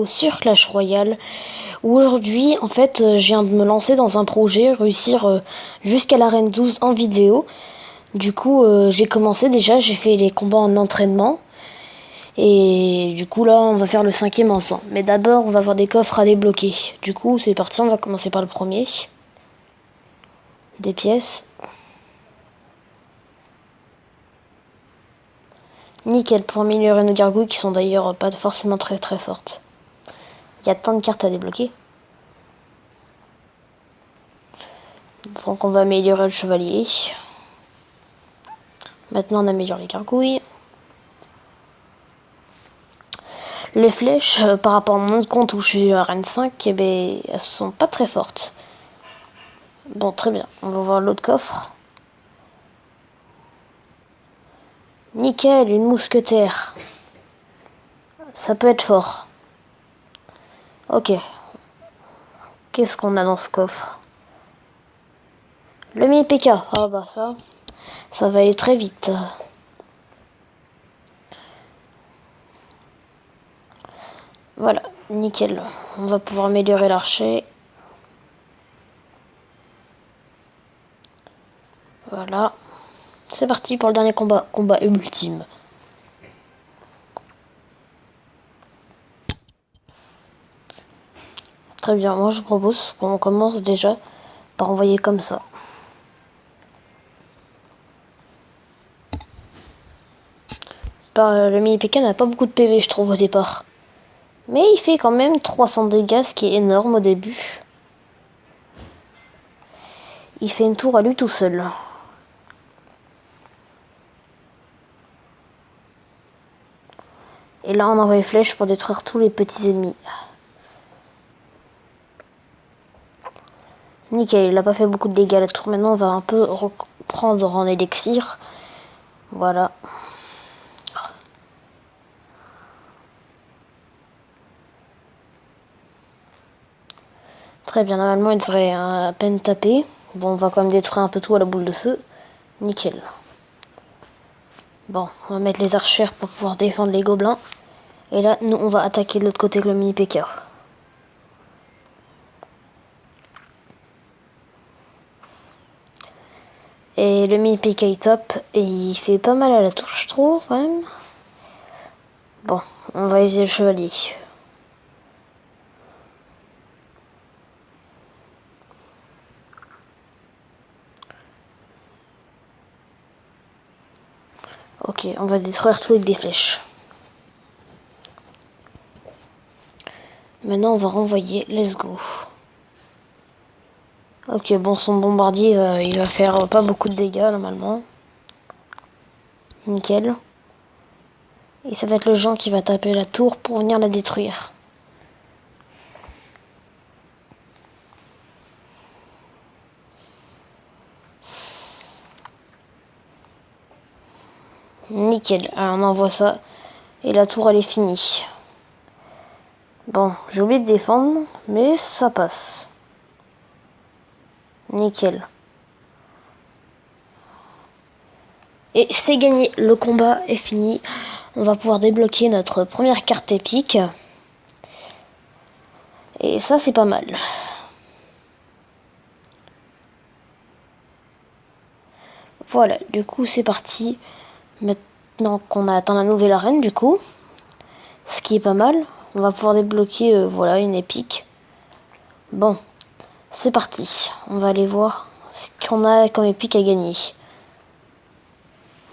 vidéo sur Clash Royale où aujourd'hui en fait je viens de me lancer dans un projet, réussir jusqu'à l'arène 12 en vidéo. Du coup j'ai commencé déjà, j'ai fait les combats en entraînement et du coup là on va faire le 5e ensemble. Mais d'abord on va avoir des coffres à débloquer. Du coup c'est parti, on va commencer par le premier. Des pièces. Nickel pour améliorer nos gargouilles qui sont d'ailleurs pas forcément très fortes. Il y a tant de cartes à débloquer. Donc on va améliorer le chevalier. Maintenant on améliore les gargouilles. Les flèches, par rapport à mon autre compte où je suis à Arène 5, eh ben, elles sont pas très fortes. Bon, très bien. On va voir l'autre coffre. Nickel, une mousquetaire. Ça peut être fort. Ok. Qu'est-ce qu'on a dans ce coffre? Le mini PK. Ah bah ça va aller très vite. Voilà, nickel. On va pouvoir améliorer l'archer. Voilà. C'est parti pour le dernier combat. Combat ultime. Très bien, moi je propose qu'on commence déjà par envoyer comme ça. Le mini PK n'a pas beaucoup de PV je trouve au départ. Mais il fait quand même 300 dégâts, ce qui est énorme au début. Il fait une tour à lui tout seul. Et là on envoie les flèches pour détruire tous les petits ennemis. Nickel, il n'a pas fait beaucoup de dégâts la tour. Maintenant on va un peu reprendre en élixir. Voilà. Très bien, normalement il devrait à peine taper. Bon, on va quand même détruire un peu tout à la boule de feu. Nickel. Bon, on va mettre les archères pour pouvoir défendre les gobelins. Et là, nous, on va attaquer de l'autre côté avec le mini PK. Et le mini PK est top. Et il fait pas mal à la touche, je trouve, quand même. Bon, on va utiliser le chevalier. Ok, on va détruire tout avec des flèches. Maintenant, on va renvoyer. Let's go. Ok, bon, son bombardier, il va faire pas beaucoup de dégâts, normalement. Nickel. Et ça va être le Jean qui va taper la tour pour venir la détruire. Nickel. Alors, on envoie ça. Et la tour, elle est finie. Bon, j'ai oublié de défendre, mais ça passe. Nickel. Et c'est gagné, le combat est fini. On va pouvoir débloquer notre première carte épique. Et ça, c'est pas mal. Voilà, du coup, c'est parti. Maintenant qu'on a atteint la nouvelle arène, du coup. Ce qui est pas mal. On va pouvoir débloquer, voilà, une épique. Bon, c'est parti. On va aller voir ce qu'on a comme épique à gagner.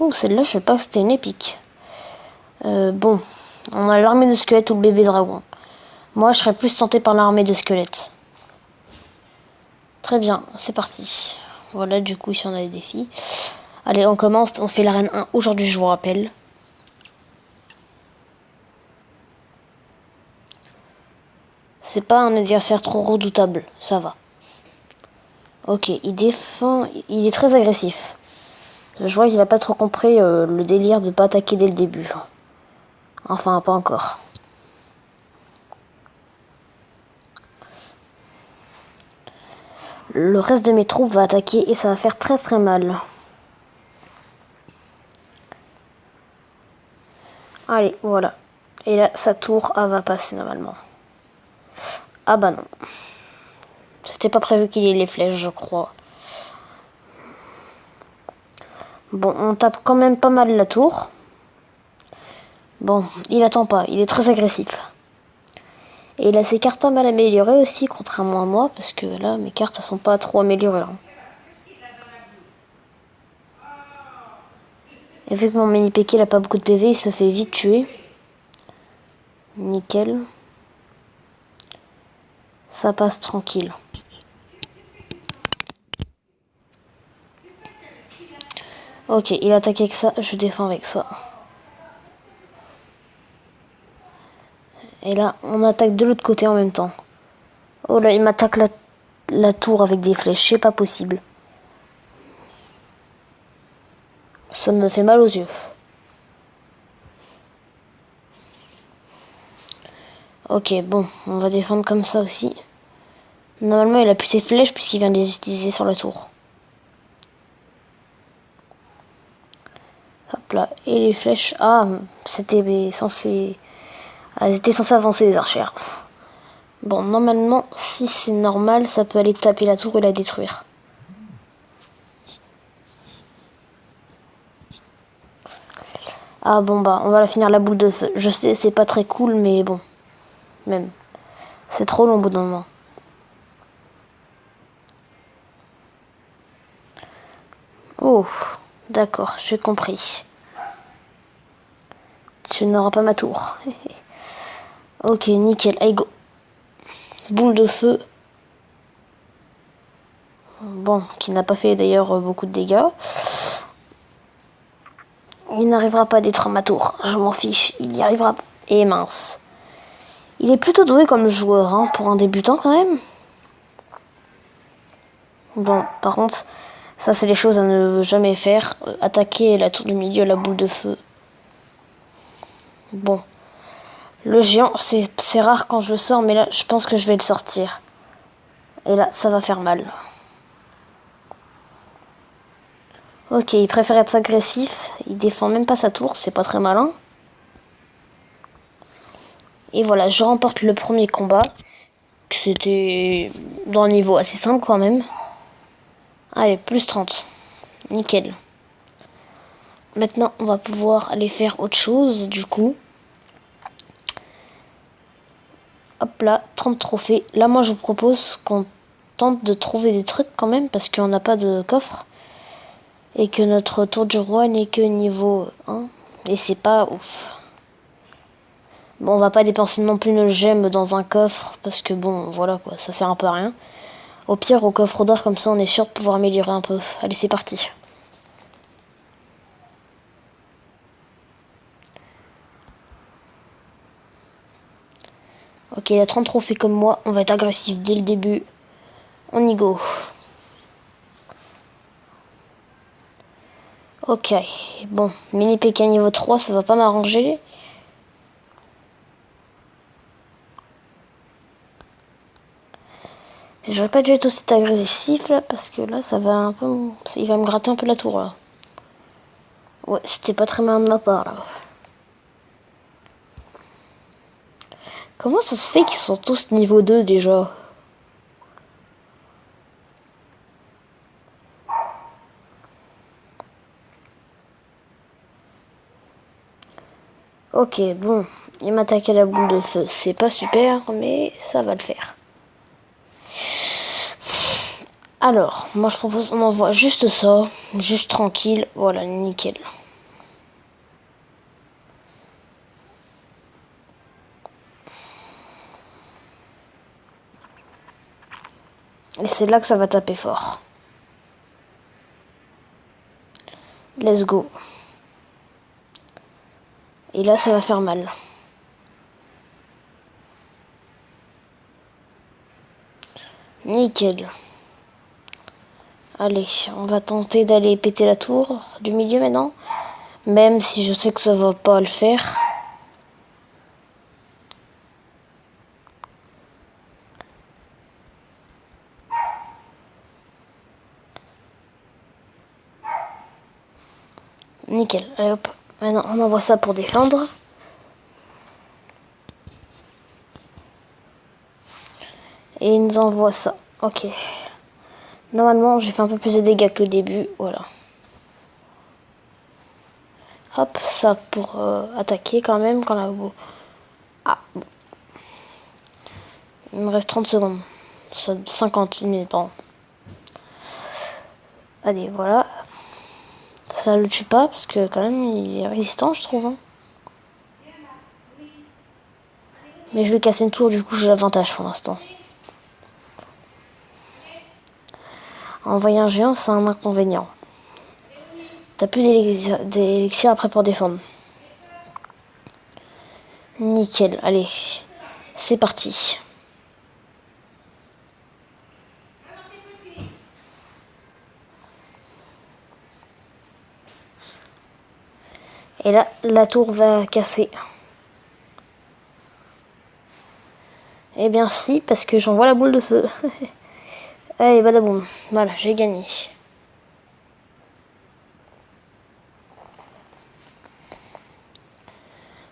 Oh, celle-là, je sais pas que c'était une épique. Bon, on a l'armée de squelettes ou le bébé dragon. Moi, je serais plus tenté par l'armée de squelettes. Très bien, c'est parti. Voilà, du coup, ici, on a des défis. Allez, on commence. On fait l'arène 1 aujourd'hui, je vous rappelle. C'est pas un adversaire trop redoutable, ça va. Ok, il défend... Il est très agressif. Je vois qu'il a pas trop compris le délire de pas attaquer dès le début. Enfin, pas encore. Le reste de mes troupes va attaquer et ça va faire très mal. Allez, voilà. Et là, sa tour va passer normalement. Ah bah non. C'était pas prévu qu'il y ait les flèches, je crois. Bon, on tape quand même pas mal la tour. Bon, il attend pas, il est très agressif. Et il a ses cartes pas mal améliorées aussi, contrairement à moi, parce que là, mes cartes elles sont pas trop améliorées là. Et vu que mon mini PK il a pas beaucoup de PV, il se fait vite tuer. Nickel. Ça passe tranquille. Ok, il attaque avec ça, je défends avec ça. Et là, on attaque de l'autre côté en même temps. Oh là, il m'attaque la tour avec des flèches, c'est pas possible. Ça me fait mal aux yeux. Ok, bon, on va défendre comme ça aussi. Normalement, il a plus ses flèches puisqu'il vient de les utiliser sur la tour. Hop là, et les flèches... Ah, c'était censé... Elles étaient censées avancer les archères. Bon, normalement, si c'est normal, ça peut aller taper la tour et la détruire. Ah bon bah, on va la finir la boule de feu. Je sais, c'est pas très cool, mais bon. Même. C'est trop long au bout d'un moment. Oh, d'accord, j'ai compris. Tu n'auras pas ma tour. Ok, nickel, allez go. Boule de feu. Bon, qui n'a pas fait d'ailleurs beaucoup de dégâts. Il n'arrivera pas à détruire ma tour. Je m'en fiche, il y arrivera. Et mince. Il est plutôt doué comme joueur, hein, pour un débutant quand même. Bon, par contre, ça c'est les choses à ne jamais faire. Attaquer la tour du milieu à la boule de feu. Bon. Le géant, c'est rare quand je le sors, mais là, je pense que je vais le sortir. Et là, ça va faire mal. Ok, il préfère être agressif. Il défend même pas sa tour, c'est pas très malin. Et voilà, je remporte le premier combat. C'était dans un niveau assez simple quand même. Allez, plus 30. Nickel. Maintenant, on va pouvoir aller faire autre chose, du coup. Hop là, 30 trophées. Là, moi, je vous propose qu'on tente de trouver des trucs quand même, parce qu'on n'a pas de coffre. Et que notre tour du roi n'est que niveau 1. Et c'est pas ouf. Bon, on va pas dépenser non plus nos gemmes dans un coffre, parce que bon, voilà quoi, ça sert un peu à rien. Au pire, au coffre d'or, comme ça, on est sûr de pouvoir améliorer un peu. Allez, c'est parti. Ok, il a 30 trophées comme moi, on va être agressif dès le début. On y go. Ok, bon, mini PK niveau 3, ça va pas m'arranger. J'aurais pas dû être aussi agressif là, parce que là, ça va un peu... Il va me gratter un peu la tour là. Ouais, c'était pas très malin de ma part là. Comment ça se fait qu'ils sont tous niveau 2 déjà? Ok, bon, il m'attaque à la boule de feu. C'est pas super, mais ça va le faire. Alors, moi je propose, on envoie juste ça, juste tranquille, voilà, nickel. Et c'est là que ça va taper fort. Let's go. Et là, ça va faire mal. Nickel. Allez, on va tenter d'aller péter la tour du milieu maintenant. Même si je sais que ça va pas le faire. Nickel. Allez hop. Maintenant, on envoie ça pour défendre. Et il nous envoie ça. Ok. Normalement, j'ai fait un peu plus de dégâts que le début. Voilà. Hop, ça pour attaquer quand même quand la boue. Ah, bon. Il me reste 30 secondes. Ça, 50 minutes, pardon. Allez, voilà. Ça le tue pas parce que quand même il est résistant, je trouve. Hein. Mais je lui ai cassé une tour, du coup j'ai l'avantage pour l'instant. Envoyer un géant, c'est un inconvénient. T'as plus d'élixir après pour défendre. Nickel, allez. C'est parti. Et là, la tour va casser. Eh bien si, parce que j'envoie la boule de feu. Allez, badaboum. Voilà, j'ai gagné.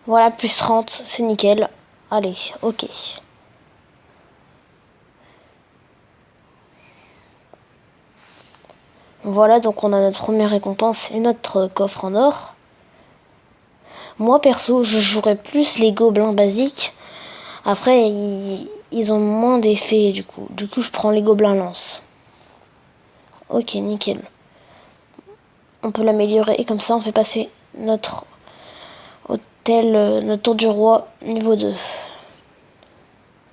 Voilà, plus 30, c'est nickel. Allez, ok. Voilà, donc on a notre première récompense et notre coffre en or. Moi, perso, je jouerais plus les gobelins basiques. Après, ils ont moins d'effets, du coup. Du coup, je prends les gobelins lance. Ok, nickel. On peut l'améliorer et comme ça, on fait passer notre hôtel, notre tour du roi, niveau 2.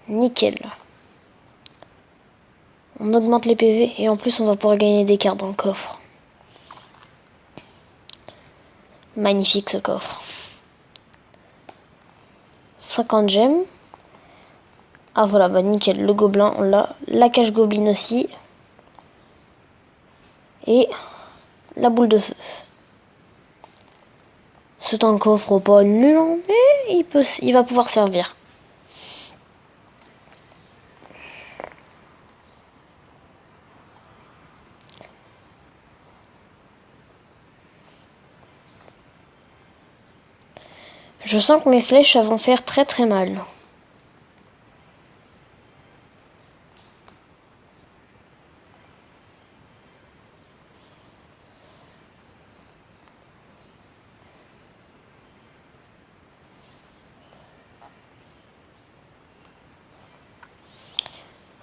Nickel. On augmente les PV et en plus, on va pouvoir gagner des cartes dans le coffre. Magnifique ce coffre. 50 gemmes. Ah voilà, bah nickel, le gobelin, on l'a. La cage gobeline aussi. Et la boule de feu. C'est un coffre pas nul, mais il va pouvoir servir. Je sens que mes flèches vont faire très très mal.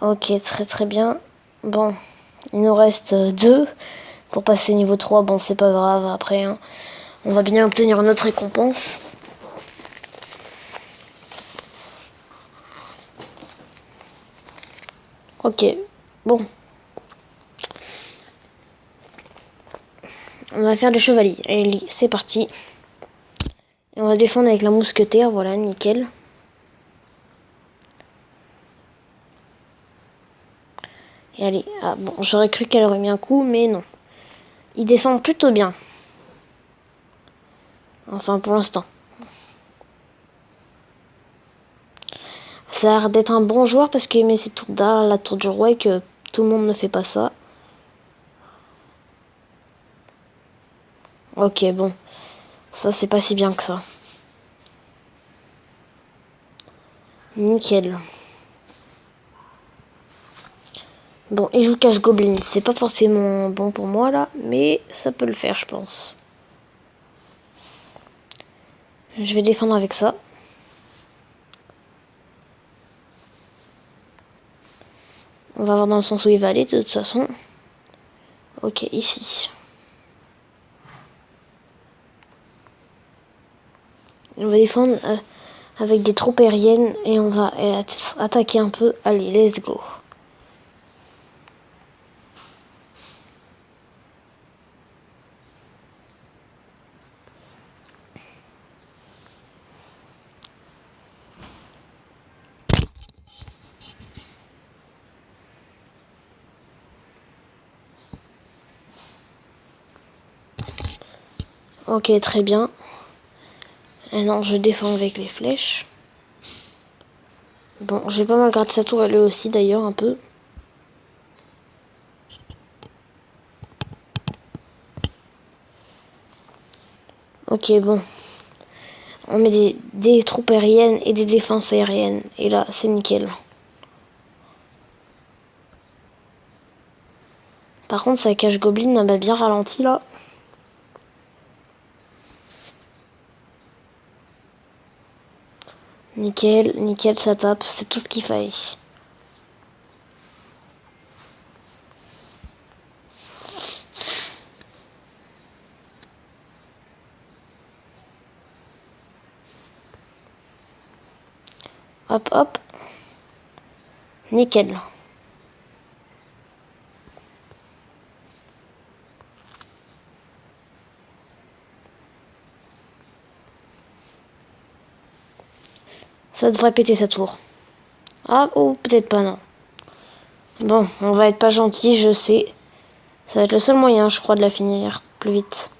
Ok, très très bien. Bon, il nous reste 2 pour passer niveau 3. Bon, c'est pas grave, après, hein, on va bien obtenir notre récompense. Ok, bon. On va faire le chevalier. Allez, c'est parti. Et on va défendre avec la mousquetaire, voilà, nickel. Et allez, ah bon, j'aurais cru qu'elle aurait mis un coup, mais non. Il défend plutôt bien. Enfin, pour l'instant. Ça a l'air d'être un bon joueur parce qu'il met ses tours derrière la tour du roi et que tout le monde ne fait pas ça. Ok, bon. Ça, c'est pas si bien que ça. Nickel. Bon, il joue cache goblin. C'est pas forcément bon pour moi, là. Mais ça peut le faire, je pense. Je vais défendre avec ça. On va voir dans le sens où il va aller, de toute façon. Ok, ici. On va défendre avec des troupes aériennes et on va attaquer un peu. Allez, let's go. Ok, très bien. Et non, je défends avec les flèches. Bon, j'ai pas mal gratté sa tour, elle aussi d'ailleurs, un peu. Ok, bon. On met des troupes aériennes et des défenses aériennes. Et là, c'est nickel. Par contre, sa cage gobeline m'a bien ralenti là. Nickel, nickel, ça tape. C'est tout ce qu'il fallait. Hop, hop. Nickel. Ça devrait péter sa tour. Ah, oh, peut-être pas, non. Bon, on va être pas gentil, je sais. Ça va être le seul moyen, je crois, de la finir plus vite.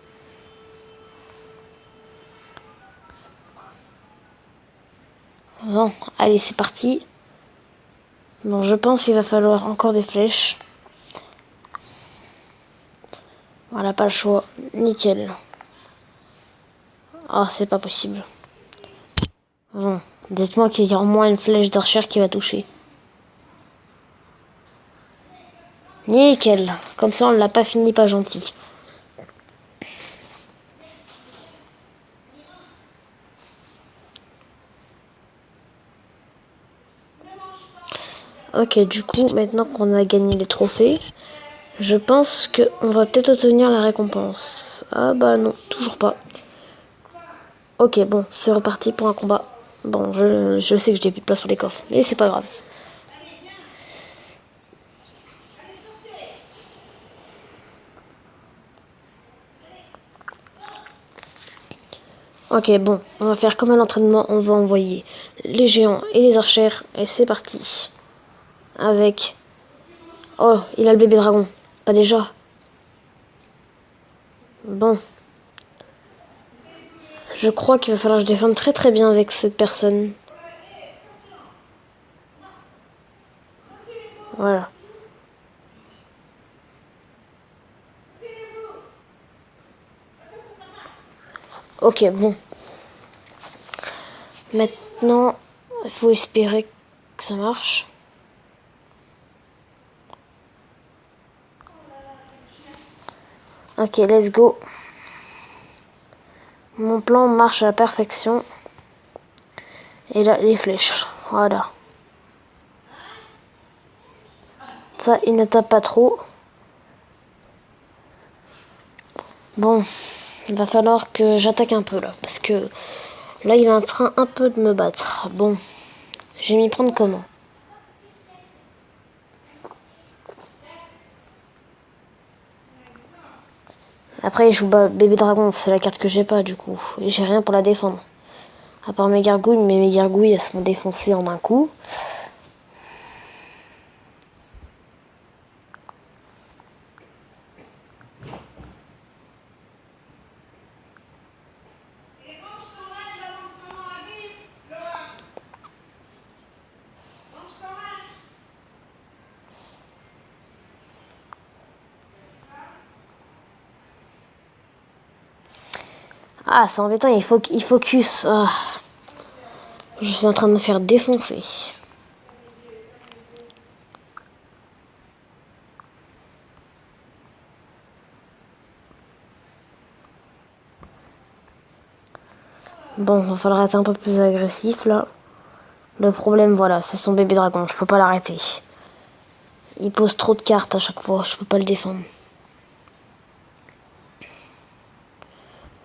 Bon, allez, c'est parti. Bon, je pense qu'il va falloir encore des flèches. Voilà, pas le choix. Nickel. Ah, c'est pas possible. Bon, dites-moi qu'il y a au moins une flèche d'archer qui va toucher. Nickel. Comme ça, on l'a pas fini pas gentil. Ok, du coup, maintenant qu'on a gagné les trophées, je pense qu'on va peut-être obtenir la récompense. Ah bah non, toujours pas. Ok, bon, c'est reparti pour un combat. Bon, je sais que j'ai plus de place pour les coffres, mais c'est pas grave. Ok, bon, on va faire comme à l'entraînement, on va envoyer les géants et les archères, et c'est parti. Avec... Oh, il a le bébé dragon. Pas déjà. Bon. Je crois qu'il va falloir que je défende très très bien avec cette personne. Voilà. Ok, bon. Maintenant, il faut espérer que ça marche. Ok, let's go. Mon plan marche à la perfection. Et là, les flèches. Voilà. Ça, il ne tape pas trop. Bon, il va falloir que j'attaque un peu là. Parce que là, il est en train un peu de me battre. Bon, je vais m'y prendre comment? Après, il joue bébé dragon. C'est la carte que j'ai pas du coup. Et j'ai rien pour la défendre. À part mes gargouilles, mais mes gargouilles, elles sont défoncées en un coup. Ah, c'est embêtant, il focus. Ah. Je suis en train de me faire défoncer. Bon, il va falloir être un peu plus agressif là. Le problème, voilà, c'est son bébé dragon. Je peux pas l'arrêter. Il pose trop de cartes à chaque fois. Je peux pas le défendre.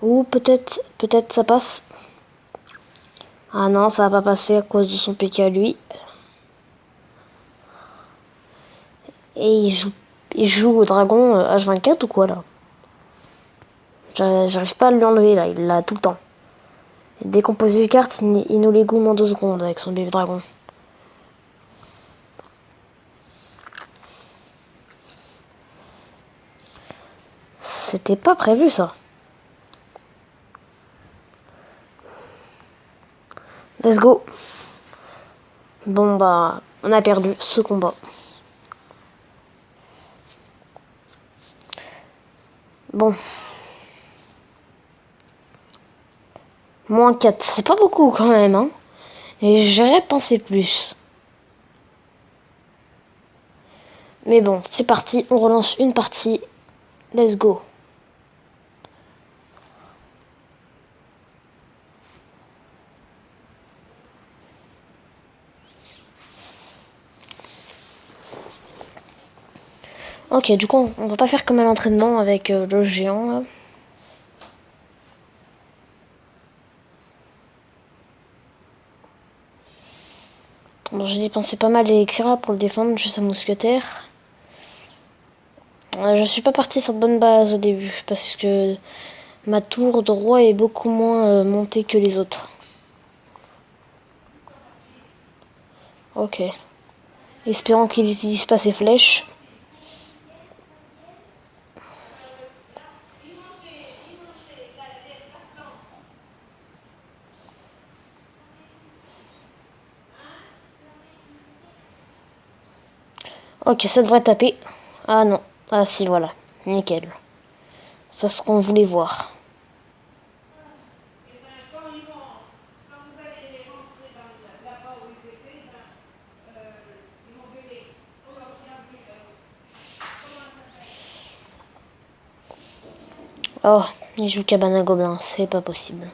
Ou peut-être ça passe. Ah non, ça va pas passer à cause de son PK à lui. Et il joue au dragon H24 ou quoi là? J'arrive pas à lui enlever là, il l'a tout le temps. Et dès qu'on pose une carte, il nous les goume en 2 secondes avec son bébé dragon. C'était pas prévu ça. Let's go. Bon bah, on a perdu ce combat. Bon. -4, c'est pas beaucoup quand même, hein. Et j'aurais pensé plus. Mais bon, c'est parti, on relance une partie. Let's go. Ok, du coup, on va pas faire comme à l'entraînement avec le géant, là. Bon, j'ai dépensé pas mal d'élixir pour le défendre, juste un mousquetaire. Je suis pas parti sur de bonne base au début, parce que ma tour de roi est beaucoup moins montée que les autres. Ok. Espérons qu'il n'utilise pas ses flèches. Ok, ça devrait taper. Ah non. Ah si, voilà. Nickel. C'est ce qu'on voulait voir. Oh, il joue cabane à gobelins, c'est pas possible.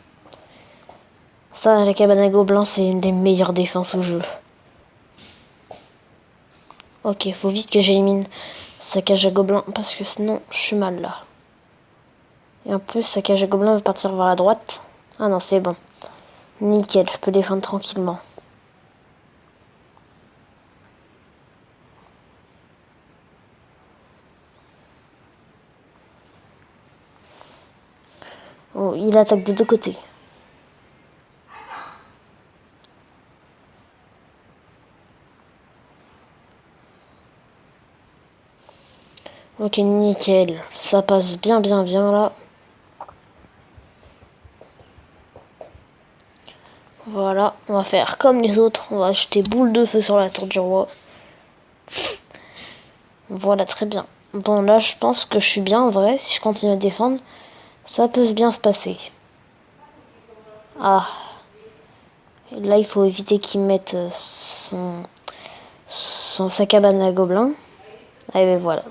Ça, la cabane à gobelins, c'est une des meilleures défenses au jeu. Ok, faut vite que j'élimine sa cage à gobelins, parce que sinon, je suis mal là. Et en plus, sa cage à gobelins va partir vers la droite. Ah non, c'est bon. Nickel, je peux défendre tranquillement. Oh, il attaque des deux côtés. Ok, nickel. Ça passe bien, bien, bien là. Voilà, on va faire comme les autres. On va acheter boule de feu sur la tour du roi. Voilà, très bien. Bon, là, je pense que je suis bien en vrai. Si je continue à défendre, ça peut bien se passer. Ah. Et là, il faut éviter qu'il mette sa cabane à gobelins. Ah, et ben voilà.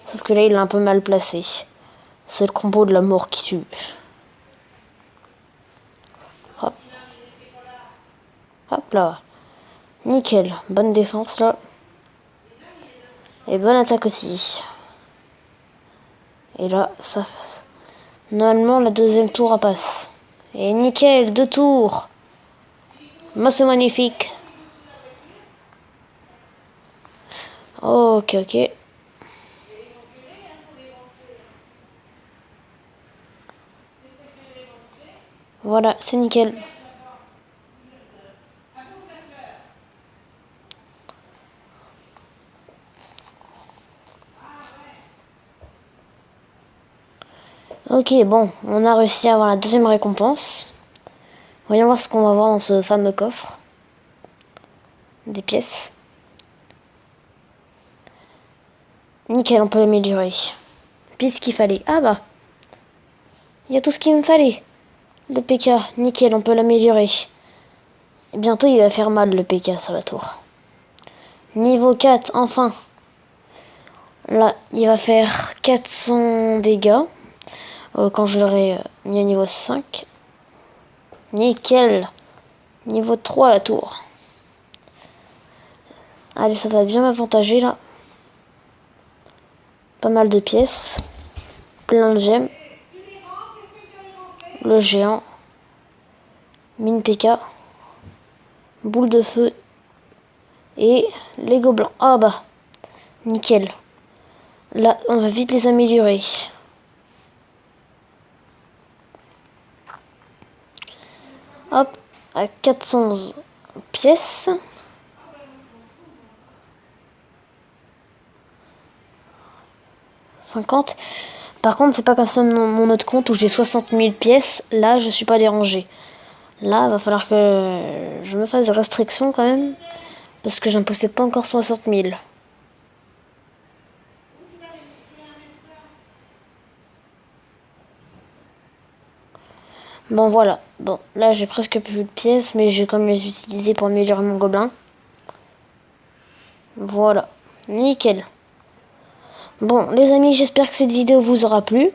Sauf que là, il est un peu mal placé. C'est le combo de la mort qui tue. Hop. Hop là. Nickel. Bonne défense là. Et bonne attaque aussi. Et là, ça... Normalement, la deuxième tour passe. Et nickel, 2 tours. Moi, c'est magnifique. Ok, ok. Voilà, c'est nickel. Ok, bon, on a réussi à avoir la deuxième récompense. Voyons voir ce qu'on va voir dans ce fameux coffre. Des pièces. Nickel, on peut l'améliorer. Puis ce qu'il fallait. Ah bah, il y a tout ce qu'il me fallait. Le PK, nickel, on peut l'améliorer. Et bientôt, il va faire mal le PK sur la tour. Niveau 4, enfin. Là, il va faire 400 dégâts. Quand je l'aurai mis à niveau 5. Nickel. Niveau 3 la tour. Allez, ça va bien m'avantager là. Pas mal de pièces. Plein de gemmes. Le géant. Mine PK. Boule de feu. Et les gobelins. Ah bah. Nickel. Là, on va vite les améliorer. Hop. À 400 pièces. Par contre, c'est pas comme ça mon autre compte où j'ai 60 000 pièces. Là, je suis pas dérangé. Là, va falloir que je me fasse des restrictions quand même. Parce que je ne possède pas encore 60 000. Bon, voilà. Bon, là, j'ai presque plus de pièces, mais j'ai quand même les utiliser pour améliorer mon gobelin. Voilà. Nickel. Bon, les amis, j'espère que cette vidéo vous aura plu.